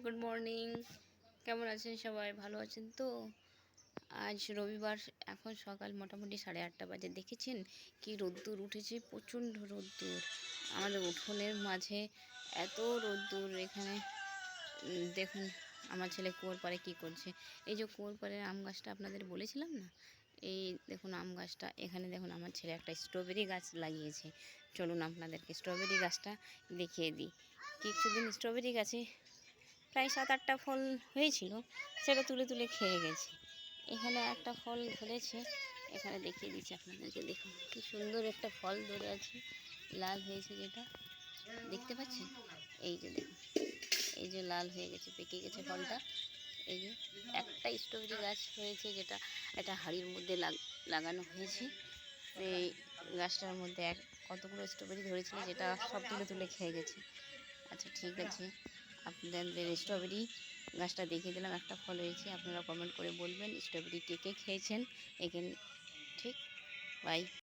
Good morning. কেমন আছেন সবাই? ভালো আছেন তো? আজ রবিবার, এখন সকাল মোটামুটি 8:30 বাজে। দেখেছেন কি রোদ্দুর উঠেছে? প্রচণ্ড রোদ্দুর। আমাদের উঠোনের মাঝে এত রোদ্দুর এখানে। দেখুন আমার ছেলে কুয়োর পাড়ে কী করছে। এই যে কুয়োর পাড়ের আম গাছটা আপনাদের বলেছিলাম না, এই দেখুন আম গাছটা। এখানে দেখুন আমার ছেলে একটা স্ট্রবেরি গাছ লাগিয়েছে। চলুন আপনাদেরকে স্ট্রবেরি গাছটা দেখিয়ে দিই। কিছুদিন স্ট্রবেরি গাছে প্রায় 7-8টা ফল হয়েছিল, সেটা তুলে তুলে খেয়ে গেছে। এখানে একটা ফল ধরেছে, এখানে দেখিয়ে দিচ্ছি আপনাদেরকে। দেখুন কি সুন্দর একটা ফল ধরে আছে, লাল হয়েছে, যেটা দেখতে পাচ্ছেন। এই যে দেখুন, এই যে লাল হয়ে গেছে, পেকে গেছে ফলটা। এই যে একটা স্ট্রবেরি গাছ হয়েছে, যেটা একটা হাঁড়ির মধ্যে লাগানো হয়েছে। এই গাছটার মধ্যে কতগুলো স্ট্রবেরি ধরেছিল, যেটা সব তুলে তুলে খেয়ে গেছে। আচ্ছা ঠিক আছে, আপনাদের স্ট্রবেরি গাছটা দেখিয়ে দিলাম, একটা ফল হয়েছে। আপনারা কমেন্ট করে বলবেন স্ট্রবেরি কে কে খেয়েছেন। এখানে ঠিক, বাই।